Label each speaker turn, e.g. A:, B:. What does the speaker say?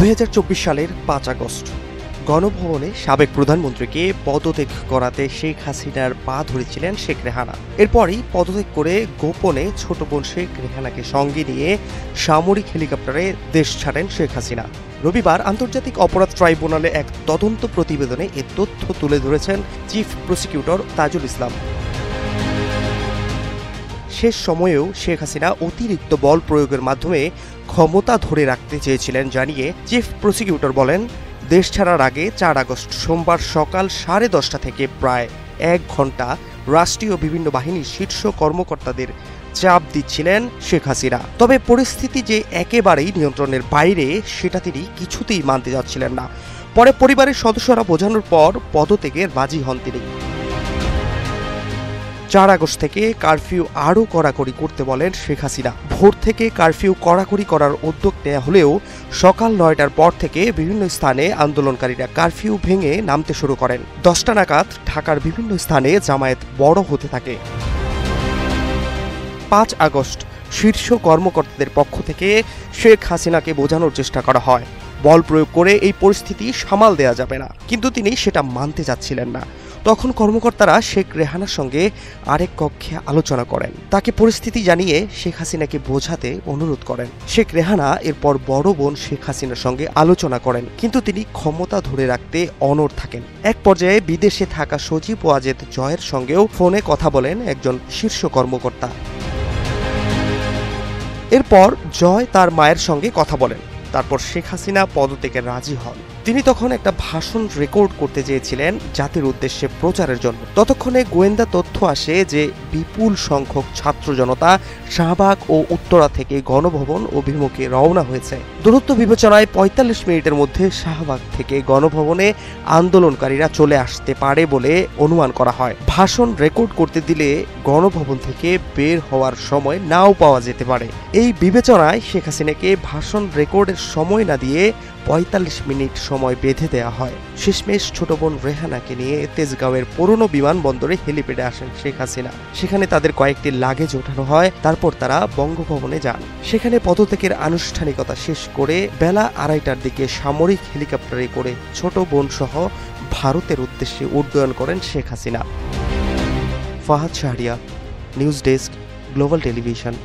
A: 2024 সালের 5 আগস্ট গণভবনে সাবেক প্রধানমন্ত্রীকে পদত্যাগ করাতে শেখ হাসিনার পা ধরেছিলেন শেখ রেহানা। এরপরই পদত্যাগ করে গোপনে ছোট বোন শেখ রেহানাকে সঙ্গে নিয়ে সামরিক হেলিকপ্টারে দেশ ছাড়েন শেখ হাসিনা। রবিবার আন্তর্জাতিক অপরাধ ট্রাইব্যুনালে এক তদন্ত প্রতিবেদনে এ তথ্য তুলে ধরেছেন চিফ প্রসিকিউটর তাজুল ইসলাম। শেষ সময়েও শেখ হাসিনা অতিরিক্ত বল প্রয়োগের মাধ্যমে ক্ষমতা ধরে রাখতে চেয়েছিলেন জানিয়ে চিফ প্রসিকিউটর বলেন, দেশ ছাড়ার আগে 4 আগস্ট সোমবার সকাল 10:30 থেকে প্রায় 1 ঘন্টা রাষ্ট্রীয় বিভিন্ন বাহিনীর শীর্ষ কর্মকর্তাদের চাপ দিচ্ছিলেন শেখ হাসিনা। তবে পরিস্থিতি যে একেবারেই নিয়ন্ত্রণের বাইরে সেটা তিনি কিছুতেই মানতে যাচ্ছিলেন না। পরে পরিবারের সদস্যরা বোঝানোর পর পদত্যাগে রাজি হন তিনি। 4 আগস্ট থেকে কারফিউ আরও কড়াকড়ি করতে বলেন শেখ হাসিনা। ভোর থেকে কারফিউ কড়াকড়ি করার উদ্যোগ নেওয়া হলেও সকাল 9টার পর থেকে বিভিন্ন স্থানে আন্দোলনকারীরা কারফিউ ভেঙে নামতে শুরু করেন। 10টা নাগাদ ঢাকার বিভিন্ন স্থানে জামায়াত বড় হতে থাকে। 5 আগস্ট শীর্ষ কর্মকর্তাদের পক্ষ থেকে শেখ হাসিনাকে বোঝানোর চেষ্টা করা হয়, বল প্রয়োগ করে এই পরিস্থিতি সামাল দেয়া যাবে না, কিন্তু তিনি সেটা মানতে যাচ্ছিলেন না। তখন কর্মকর্তারা শেখ রেহানার সঙ্গে আরেক কক্ষে আলোচনা করেন। তাকে পরিস্থিতি জানিয়ে শেখ হাসিনাকে বোঝাতে অনুরোধ করেন। শেখ রেহানা এরপর বড় বোন শেখ হাসিনার সঙ্গে আলোচনা করেন, কিন্তু তিনি ক্ষমতা ধরে রাখতে অনড় থাকেন। এক পর্যায়ে বিদেশে থাকা সজীব ওয়াজেদ জয়ের সঙ্গেও ফোনে কথা বলেন একজন শীর্ষ কর্মকর্তা। এরপর জয় তার মায়ের সঙ্গে কথা বলেন। তারপর শেখ হাসিনা পদত্যাগে রাজি হন। তিনি তখন একটা ভাষণ রেকর্ড করতে চেয়েছিলেন জাতির উদ্দেশ্যে প্রচারের জন্য। ততক্ষণে গোয়েন্দা তথ্য আসে যে বিপুল সংখ্যক ছাত্র জনতা শাহবাগ ও উত্তরা থেকে গণভবন অভিমুখে রওনা হয়েছে। দূরত্ব বিবেচনায় 45 মিনিটের মধ্যে শাহবাগ থেকে গণভবনে আন্দোলনকারীরা চলে আসতে পারে বলে অনুমান করা হয়। ভাষণ রেকর্ড করতে দিলে গণভবন থেকে বের হওয়ার সময় নাও পাওয়া যেতে পারে। এই বিবেচনায় শেখ হাসিনাকে ভাষণ রেকর্ডের সময় না দিয়ে 45 মিনিট সময় বেঁধে দেওয়া হয়। শেষমেশ ছোট বোন রেহানাকে নিয়ে তেজগাঁওয়ের পুরনো বিমানবন্দরে হেলিপ্যাডে আসেন শেখ হাসিনা। সেখানে তাদের কয়েকটি লাগেজ ওঠানো হয়। তারপর তারা বঙ্গভবনে যান। সেখানে পদত্যাগের আনুষ্ঠানিকতা শেষ করে বেলা 2:30টার দিকে সামরিক হেলিকপ্টারে করে ছোট বোন সহ ভারতের উদ্দেশ্যে উড্ডয়ন করেন Sheikh Hasina. Fahad Shahriar, news desk, global television.